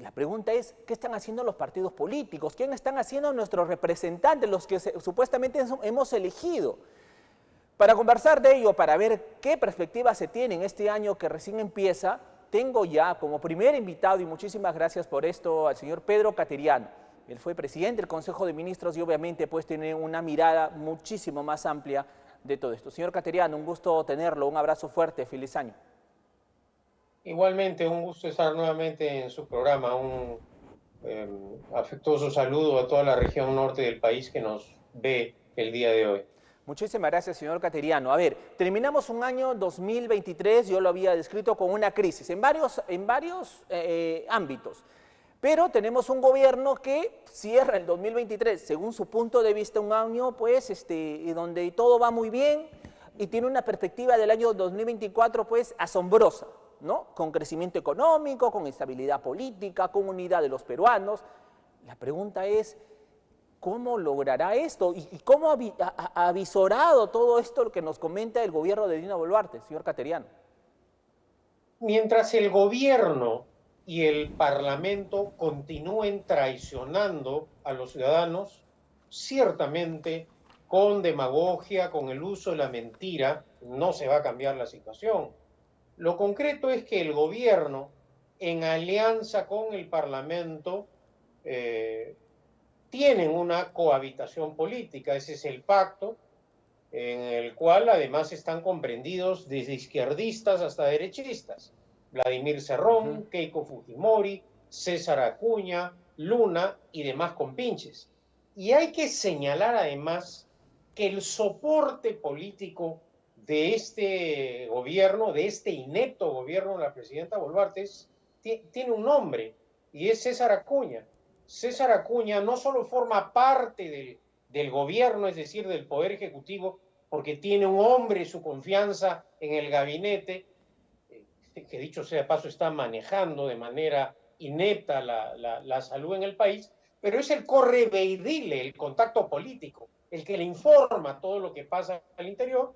La pregunta es, ¿qué están haciendo los partidos políticos? ¿Qué están haciendo nuestros representantes, los que supuestamente hemos elegido? Para conversar de ello, para ver qué perspectivas se tienen este año que recién empieza, tengo ya como primer invitado, y muchísimas gracias por esto, al señor Pedro Cateriano. Él fue presidente del Consejo de Ministros y obviamente pues tiene una mirada muchísimo más amplia de todo esto. Señor Cateriano, un gusto tenerlo, un abrazo fuerte, feliz año. Igualmente, un gusto estar nuevamente en su programa. Un afectuoso saludo a toda la región norte del país que nos ve el día de hoy. Muchísimas gracias, señor Cateriano. A ver, terminamos un año 2023, yo lo había descrito con una crisis en varios ámbitos, pero tenemos un gobierno que cierra el 2023, según su punto de vista, un año pues donde todo va muy bien y tiene una perspectiva del año 2024 pues asombrosa, ¿no? Con crecimiento económico, con estabilidad política, con unidad de los peruanos. La pregunta es, ¿cómo logrará esto? ¿Y cómo ha avisorado todo esto que nos comenta el gobierno de Dina Boluarte, señor Cateriano? Mientras el gobierno y el parlamento continúen traicionando a los ciudadanos, ciertamente con demagogia, con el uso de la mentira, no se va a cambiar la situación. Lo concreto es que el gobierno, en alianza con el parlamento, tienen una cohabitación política. Ese es el pacto en el cual además están comprendidos desde izquierdistas hasta derechistas. Vladimir Cerrón, Keiko Fujimori, César Acuña, Luna y demás compinches. Y hay que señalar además que el soporte político de este gobierno, de este inepto gobierno de la presidenta Boluarte, tiene un nombre y es César Acuña. César Acuña no solo forma parte del gobierno, es decir, del Poder Ejecutivo, porque tiene un hombre su confianza en el gabinete, que dicho sea de paso está manejando de manera inepta la salud en el país, pero es el correveidile, el contacto político, el que le informa todo lo que pasa al interior,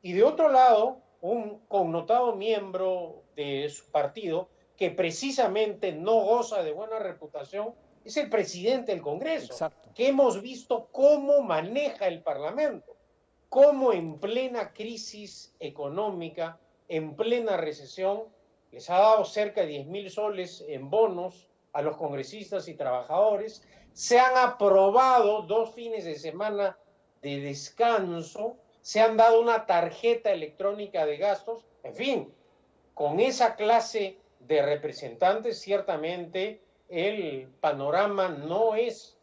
y de otro lado, un connotado miembro de su partido, que precisamente no goza de buena reputación, es el presidente del Congreso, Exacto. que hemos visto cómo maneja el Parlamento, cómo en plena crisis económica, en plena recesión, les ha dado cerca de 10.000 soles en bonos a los congresistas y trabajadores, se han aprobado 2 fines de semana de descanso, se han dado una tarjeta electrónica de gastos, en fin, con esa clase de representantes ciertamente el panorama no es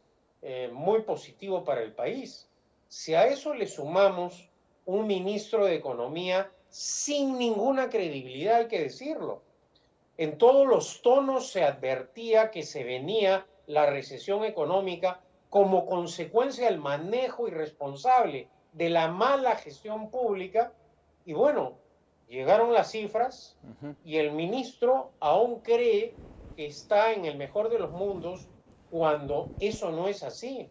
muy positivo para el país. Si a eso le sumamos un ministro de Economía sin ninguna credibilidad, hay que decirlo, en todos los tonos se advertía que se venía la recesión económica como consecuencia del manejo irresponsable de la mala gestión pública, y bueno, llegaron las cifras y el ministro aún cree que está en el mejor de los mundos cuando eso no es así.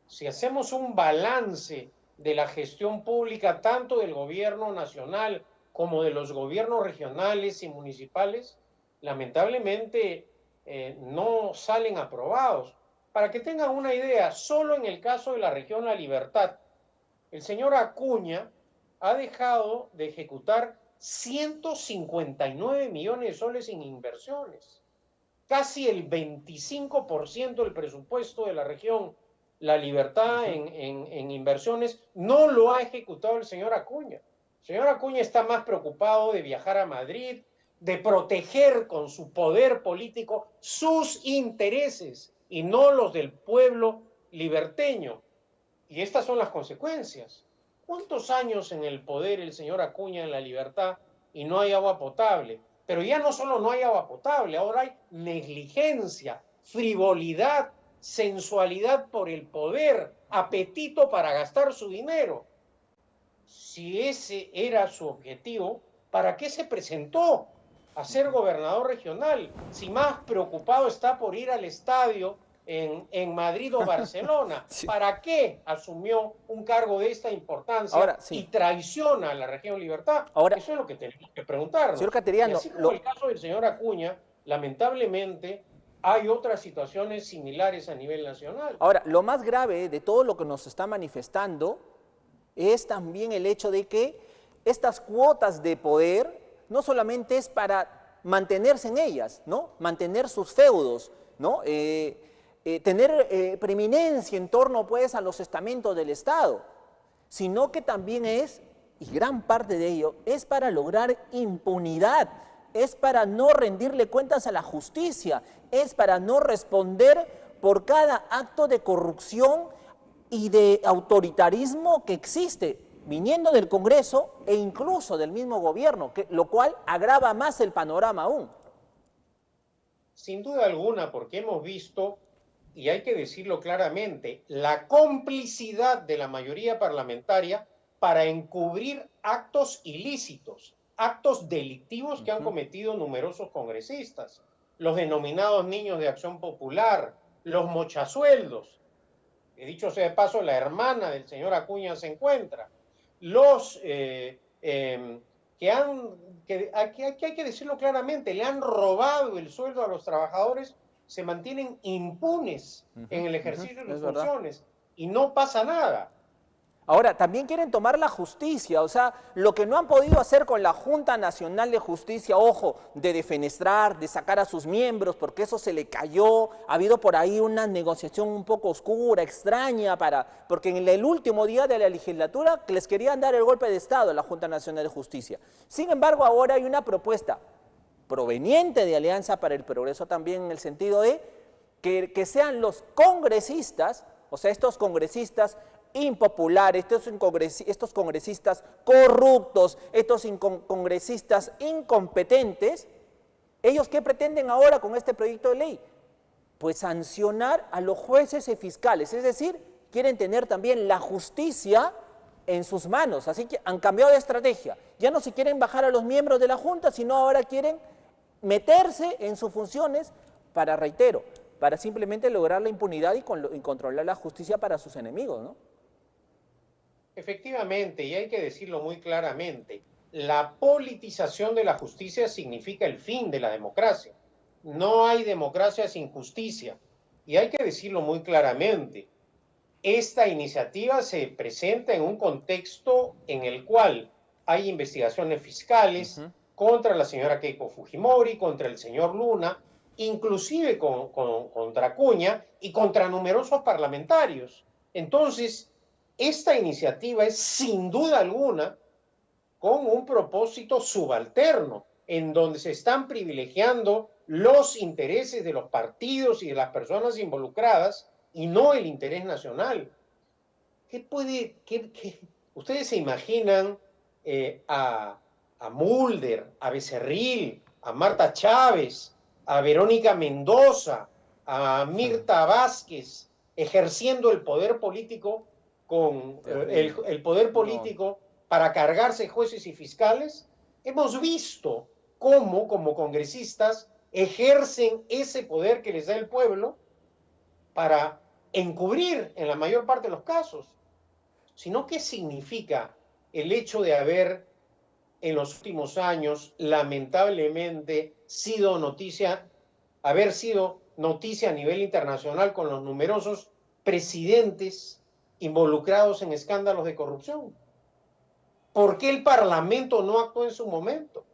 Si hacemos un balance de la gestión pública, tanto del gobierno nacional como de los gobiernos regionales y municipales, lamentablemente no salen aprobados. Para que tengan una idea, solo en el caso de la región La Libertad, el señor Acuña ha dejado de ejecutar 159 millones de soles en inversiones. Casi el 25% del presupuesto de la región La Libertad en inversiones no lo ha ejecutado el señor Acuña. El señor Acuña está más preocupado de viajar a Madrid, de proteger con su poder político sus intereses y no los del pueblo liberteño. Y estas son las consecuencias. ¿Cuántos años en el poder el señor Acuña en La Libertad y no hay agua potable? Pero ya no solo no hay agua potable, ahora hay negligencia, frivolidad, sensualidad por el poder, apetito para gastar su dinero. Si ese era su objetivo, ¿para qué se presentó a ser gobernador regional? Si más preocupado está por ir al estadio en Madrid o Barcelona, Sí. ¿para qué asumió un cargo de esta importancia Ahora, y sí. traiciona a la región Libertad? Ahora, Eso es lo que tenemos que señor preguntarnos. Y Cateriano, así como el caso del señor Acuña, lamentablemente hay otras situaciones similares a nivel nacional. Ahora, lo más grave de todo lo que nos está manifestando es también el hecho de que estas cuotas de poder no solamente es para mantenerse en ellas, ¿no? Mantener sus feudos, ¿no? Tener preeminencia en torno, pues, a los estamentos del Estado, sino que también es, y gran parte de ello, es para lograr impunidad, es para no rendirle cuentas a la justicia, es para no responder por cada acto de corrupción y de autoritarismo que existe, viniendo del Congreso e incluso del mismo gobierno, lo cual agrava más el panorama aún. Sin duda alguna, porque hemos visto, y hay que decirlo claramente, la complicidad de la mayoría parlamentaria para encubrir actos ilícitos, actos delictivos que han cometido numerosos congresistas, los denominados niños de Acción Popular, los mochasueldos. He dicho sea de paso, la hermana del señor Acuña se encuentra. Los hay que decirlo claramente, le han robado el sueldo a los trabajadores, se mantienen impunes en el ejercicio de sus funciones y no pasa nada. Ahora, también quieren tomar la justicia, o sea, lo que no han podido hacer con la Junta Nacional de Justicia, ojo, de defenestrar, de sacar a sus miembros, porque eso se le cayó, ha habido por ahí una negociación un poco oscura, extraña, porque en el último día de la legislatura les querían dar el golpe de Estado a la Junta Nacional de Justicia. Sin embargo, ahora hay una propuesta proveniente de Alianza para el Progreso también en el sentido de que sean los congresistas, o sea, estos congresistas impopulares, estos congresistas corruptos, estos congresistas incompetentes, ¿ellos qué pretenden ahora con este proyecto de ley? Pues sancionar a los jueces y fiscales, es decir, quieren tener también la justicia en sus manos, así que han cambiado de estrategia, ya no se quieren bajar a los miembros de la Junta, sino ahora quieren meterse en sus funciones para, reitero, para simplemente lograr la impunidad y controlar la justicia para sus enemigos, ¿no? Efectivamente, y hay que decirlo muy claramente, la politización de la justicia significa el fin de la democracia. No hay democracia sin justicia. Y hay que decirlo muy claramente, esta iniciativa se presenta en un contexto en el cual hay investigaciones fiscales contra la señora Keiko Fujimori, contra el señor Luna, inclusive contra Acuña y contra numerosos parlamentarios. Entonces, esta iniciativa es sin duda alguna con un propósito subalterno, en donde se están privilegiando los intereses de los partidos y de las personas involucradas y no el interés nacional. Ustedes se imaginan a Mulder, a Becerril, a Marta Chávez, a Verónica Mendoza, a Mirta Vázquez, ejerciendo el poder político con el poder político para cargarse jueces y fiscales? Hemos visto cómo, como congresistas, ejercen ese poder que les da el pueblo para encubrir en la mayor parte de los casos. Sino, ¿qué significa el hecho de haber en los últimos años, lamentablemente, haber sido noticia a nivel internacional con los numerosos presidentes involucrados en escándalos de corrupción? ¿Por qué el Parlamento no actuó en su momento?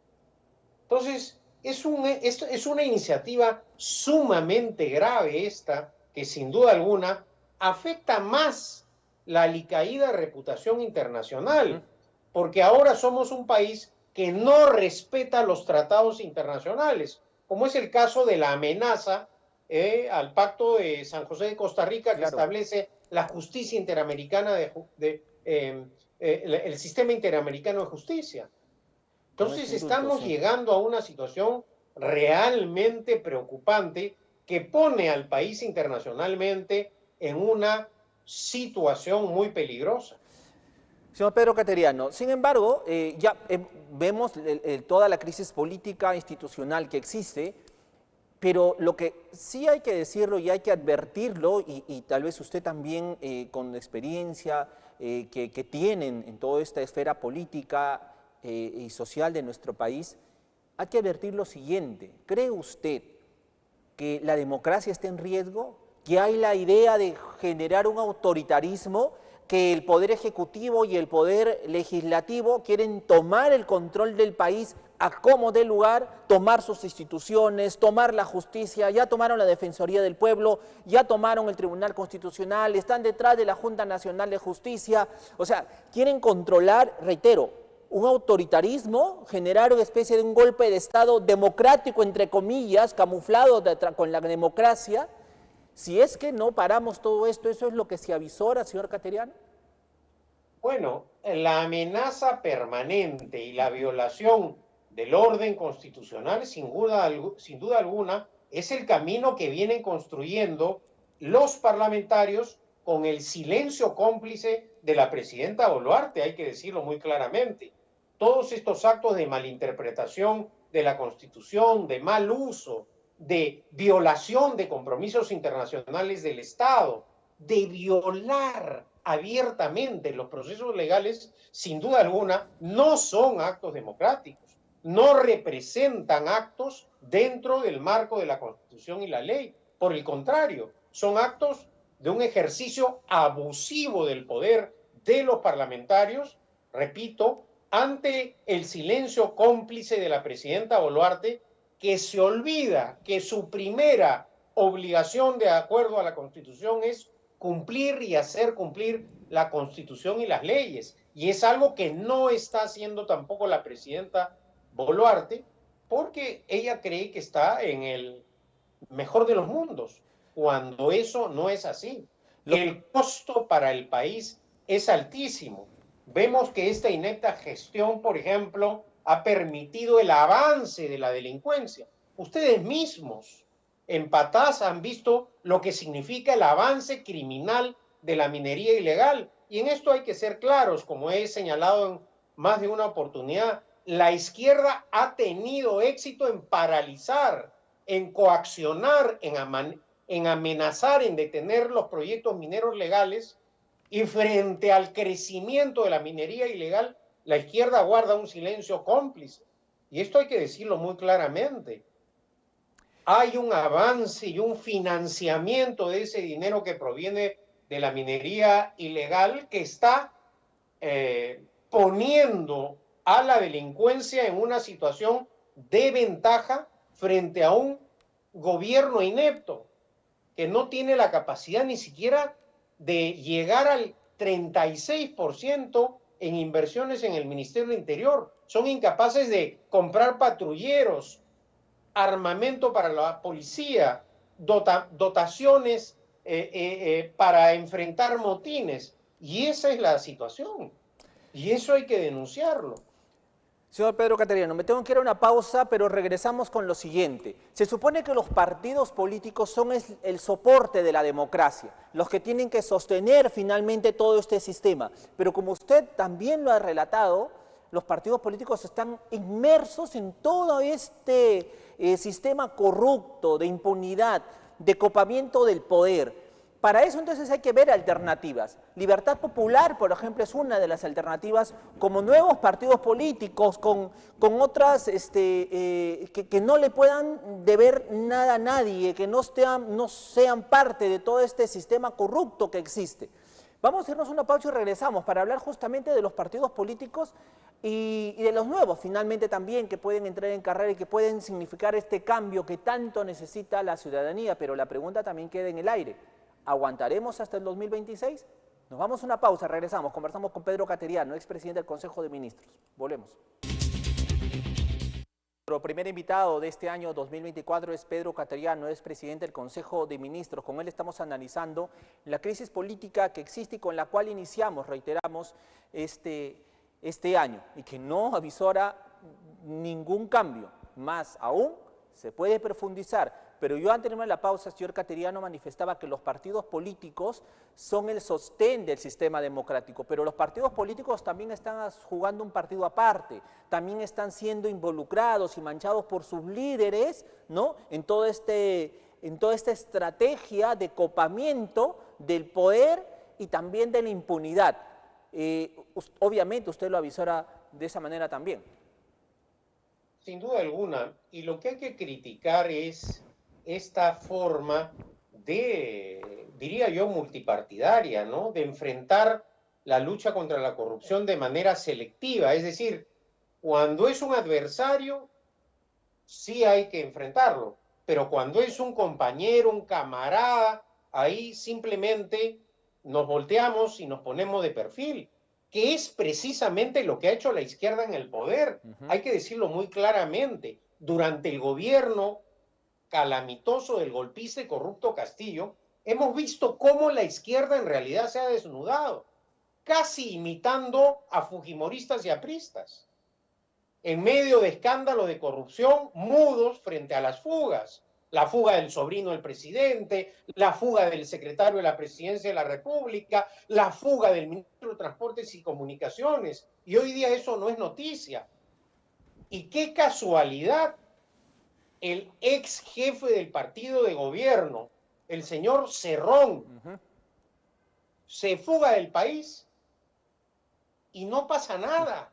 Entonces, es una iniciativa sumamente grave esta, que sin duda alguna afecta más la alicaída reputación internacional, porque ahora somos un país que no respeta los tratados internacionales, como es el caso de la amenaza al Pacto de San José de Costa Rica, que establece la justicia interamericana, el sistema interamericano de justicia. Entonces estamos llegando a una situación realmente preocupante que pone al país internacionalmente en una situación muy peligrosa. Señor Pedro Cateriano, sin embargo, ya vemos toda la crisis política institucional que existe, pero lo que sí hay que decirlo y hay que advertirlo, y tal vez usted también con la experiencia que tienen en toda esta esfera política y social de nuestro país, hay que advertir lo siguiente: ¿cree usted que la democracia está en riesgo, que hay la idea de generar un autoritarismo, que el Poder Ejecutivo y el Poder Legislativo quieren tomar el control del país a como dé lugar, tomar sus instituciones, tomar la justicia, ya tomaron la Defensoría del Pueblo, ya tomaron el Tribunal Constitucional, están detrás de la Junta Nacional de Justicia, o sea, quieren controlar, reitero, un autoritarismo, generar una especie de un golpe de Estado democrático, entre comillas, camuflado con la democracia. Si es que no paramos todo esto, ¿eso es lo que se avisora, señor Cateriano? Bueno, la amenaza permanente y la violación del orden constitucional, sin duda alguna, es el camino que vienen construyendo los parlamentarios con el silencio cómplice de la presidenta Boluarte, hay que decirlo muy claramente. Todos estos actos de malinterpretación de la Constitución, de mal uso, de violación de compromisos internacionales del Estado, de violar abiertamente los procesos legales, sin duda alguna, no son actos democráticos, no representan actos dentro del marco de la Constitución y la ley. Por el contrario, son actos de un ejercicio abusivo del poder de los parlamentarios, repito, ante el silencio cómplice de la presidenta Boluarte, que se olvida que su primera obligación de acuerdo a la Constitución es cumplir y hacer cumplir la Constitución y las leyes. Y es algo que no está haciendo tampoco la presidenta Boluarte, porque ella cree que está en el mejor de los mundos, cuando eso no es así. El costo para el país es altísimo. Vemos que esta inepta gestión, por ejemplo, ha permitido el avance de la delincuencia. Ustedes mismos en Patás han visto lo que significa el avance criminal de la minería ilegal. Y en esto hay que ser claros, como he señalado en más de una oportunidad, la izquierda ha tenido éxito en paralizar, en coaccionar, en amenazar, en detener los proyectos mineros legales, y frente al crecimiento de la minería ilegal, la izquierda guarda un silencio cómplice. Y esto hay que decirlo muy claramente. Hay un avance y un financiamiento de ese dinero que proviene de la minería ilegal que está poniendo a la delincuencia en una situación de ventaja frente a un gobierno inepto que no tiene la capacidad ni siquiera de llegar al 36% en inversiones en el Ministerio del Interior. Son incapaces de comprar patrulleros, armamento para la policía, dotaciones para enfrentar motines. Y esa es la situación. Y eso hay que denunciarlo. Señor Pedro Cateriano, me tengo que ir a una pausa, pero regresamos con lo siguiente. Se supone que los partidos políticos son el soporte de la democracia, los que tienen que sostener finalmente todo este sistema. Pero como usted también lo ha relatado, los partidos políticos están inmersos en todo este sistema corrupto, de impunidad, de copamiento del poder. Para eso entonces hay que ver alternativas. Libertad Popular, por ejemplo, es una de las alternativas, como nuevos partidos políticos, con otras que no le puedan deber nada a nadie, que no sean parte de todo este sistema corrupto que existe. Vamos a irnos a una pausa y regresamos para hablar justamente de los partidos políticos y de los nuevos, finalmente también, que pueden entrar en carrera y que pueden significar este cambio que tanto necesita la ciudadanía, pero la pregunta también queda en el aire. ¿Aguantaremos hasta el 2026? Nos vamos a una pausa, regresamos, conversamos con Pedro Cateriano, expresidente del Consejo de Ministros. Volvemos. Nuestro primer invitado de este año 2024 es Pedro Cateriano, es presidente del Consejo de Ministros. Con él estamos analizando la crisis política que existe y con la cual iniciamos, reiteramos, este año y que no avisora ningún cambio. Más aún, se puede profundizar. Pero yo antes de la pausa, señor Cateriano, manifestaba que los partidos políticos son el sostén del sistema democrático, pero los partidos políticos también están jugando un partido aparte, también están siendo involucrados y manchados por sus líderes, ¿no? En toda esta estrategia de copamiento del poder y también de la impunidad. Obviamente usted lo avisora de esa manera también. Sin duda alguna, y lo que hay que criticar es esta forma diría yo, multipartidaria, ¿no? De enfrentar la lucha contra la corrupción de manera selectiva. Es decir, cuando es un adversario, sí hay que enfrentarlo, pero cuando es un compañero, un camarada, ahí simplemente nos volteamos y nos ponemos de perfil, que es precisamente lo que ha hecho la izquierda en el poder. Hay que decirlo muy claramente. Durante el gobierno calamitoso del golpista y corrupto Castillo, hemos visto cómo la izquierda en realidad se ha desnudado, casi imitando a fujimoristas y apristas en medio de escándalos de corrupción, mudos frente a las fugas. La fuga del sobrino del presidente, la fuga del secretario de la presidencia de la República, la fuga del ministro de Transportes y Comunicaciones. Y hoy día eso no es noticia. Y qué casualidad, el ex jefe del partido de gobierno, el señor Cerrón, se fuga del país y no pasa nada.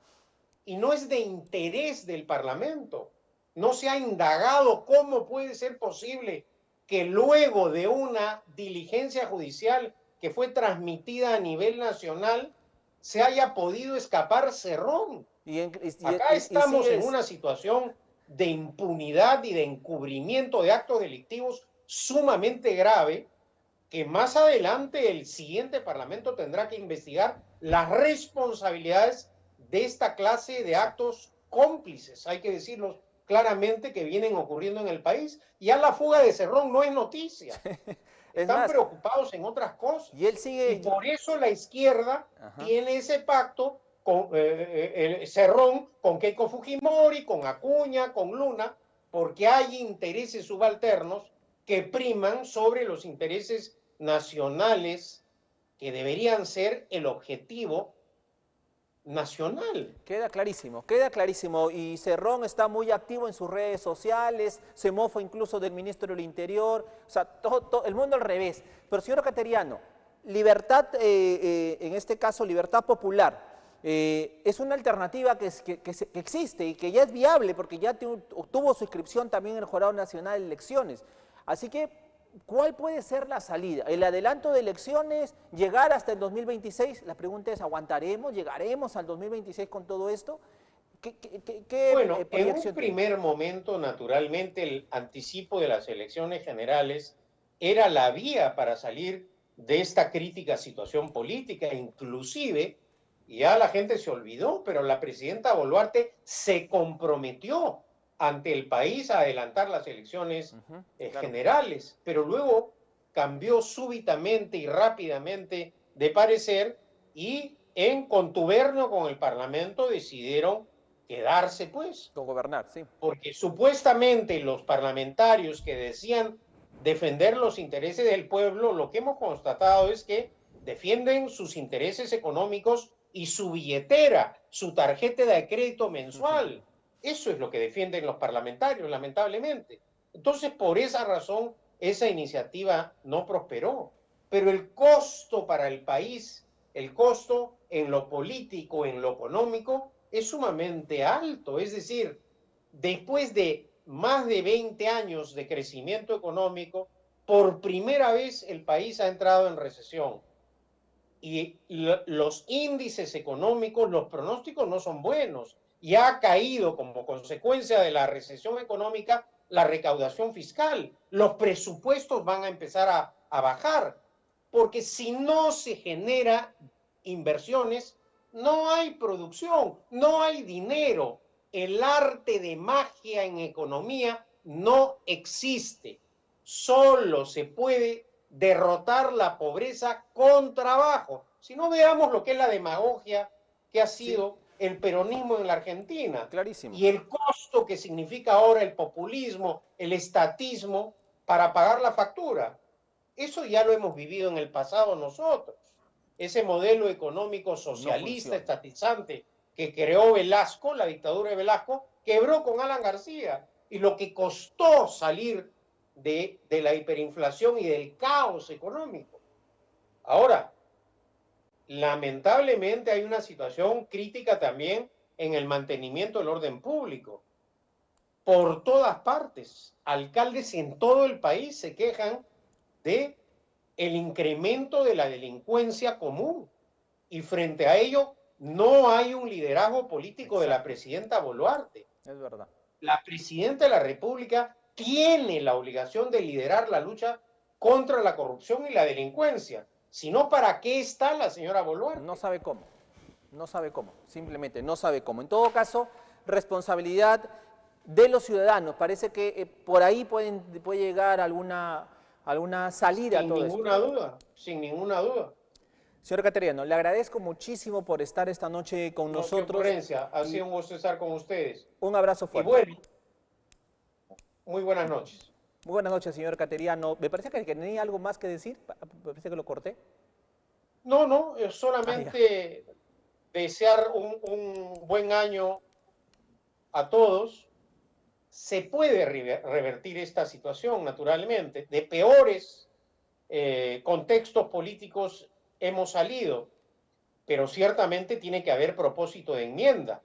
Y no es de interés del Parlamento. No se ha indagado cómo puede ser posible que luego de una diligencia judicial que fue transmitida a nivel nacional se haya podido escapar Cerrón. Acá estamos en una situación de impunidad y de encubrimiento de actos delictivos sumamente grave, que más adelante el siguiente Parlamento tendrá que investigar las responsabilidades de esta clase de actos cómplices, hay que decirlo claramente, que vienen ocurriendo en el país. Ya la fuga de Cerrón no es noticia. Están más, preocupados en otras cosas. y él sigue... Y por eso la izquierda tiene ese pacto con Cerrón, con Keiko Fujimori, con Acuña, con Luna, porque hay intereses subalternos que priman sobre los intereses nacionales que deberían ser el objetivo nacional. Queda clarísimo. Y Cerrón está muy activo en sus redes sociales, se mofa incluso del ministro del Interior, o sea, todo el mundo al revés. Pero señor Cateriano, libertad, en este caso libertad popular, es una alternativa que existe y que ya es viable porque ya obtuvo su inscripción también en el Jurado Nacional de Elecciones. Así que, ¿cuál puede ser la salida? ¿El adelanto de elecciones? ¿Llegar hasta el 2026? La pregunta es, ¿aguantaremos? ¿Llegaremos al 2026 con todo esto? Bueno, en un proyección tiene? primer momento, naturalmente, el anticipo de las elecciones generales era la vía para salir de esta crítica situación política. Inclusive, ya la gente se olvidó, pero la presidenta Boluarte se comprometió ante el país a adelantar las elecciones Claro. generales, pero luego cambió súbitamente y rápidamente de parecer y en contubernio con el Parlamento decidieron quedarse, pues, Con gobernar, sí. porque supuestamente los parlamentarios que decían defender los intereses del pueblo, lo que hemos constatado es que defienden sus intereses económicos y su billetera, su tarjeta de crédito mensual. Eso es lo que defienden los parlamentarios, lamentablemente. Entonces, por esa razón, esa iniciativa no prosperó. Pero el costo para el país, el costo en lo político, en lo económico, es sumamente alto. Es decir, después de más de 20 años de crecimiento económico, por primera vez el país ha entrado en recesión. Y los índices económicos, los pronósticos no son buenos. Y ha caído como consecuencia de la recesión económica la recaudación fiscal. Los presupuestos van a empezar a bajar, porque si no se genera inversiones, no hay producción, no hay dinero. El arte de magia en economía no existe. Solo se puede derrotar la pobreza con trabajo. Si no, veamos lo que es la demagogia que ha sido el peronismo en la Argentina. Clarísimo. Y el costo que significa ahora el populismo, el estatismo para pagar la factura. Eso ya lo hemos vivido en el pasado nosotros. Ese modelo económico socialista, estatizante, que creó Velasco, la dictadura de Velasco, quebró con Alan García. Y lo que costó salir de la hiperinflación y del caos económico. Ahora, lamentablemente hay una situación crítica también en el mantenimiento del orden público. por todas partes. Alcaldes en todo el país se quejan de el incremento de la delincuencia común y frente a ello no hay un liderazgo político de la presidenta Boluarte. Es verdad. La presidenta de la República tiene la obligación de liderar la lucha contra la corrupción y la delincuencia. Si no, ¿para qué está la señora Boluarte? No sabe cómo, no sabe cómo, simplemente no sabe cómo. En todo caso, responsabilidad de los ciudadanos. Parece que por ahí puede llegar alguna salida a todo esto. Sin ninguna duda, sin ninguna duda. Señor Cateriano, le agradezco muchísimo por estar esta noche con nosotros. Ha sido un gusto estar con ustedes. Un abrazo fuerte. Y bueno, muy buenas noches. Muy buenas noches, señor Cateriano. Me parece que tenía algo más que decir. Me parece que lo corté. No, solamente desear un buen año a todos. Se puede revertir esta situación, naturalmente. De peores contextos políticos hemos salido, pero ciertamente tiene que haber propósito de enmienda.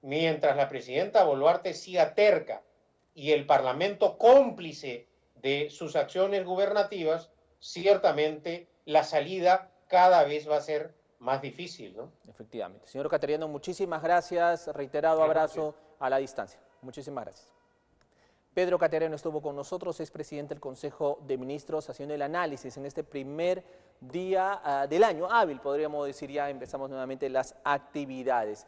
Mientras la presidenta Boluarte siga terca y el Parlamento cómplice de sus acciones gubernativas, ciertamente la salida cada vez va a ser más difícil, ¿no? Efectivamente. Señor Cateriano, muchísimas gracias. Reiterado abrazo a la distancia. Muchísimas gracias. Pedro Cateriano estuvo con nosotros, es presidente del Consejo de Ministros, haciendo el análisis en este primer día del año hábil, podríamos decir, ya empezamos nuevamente las actividades.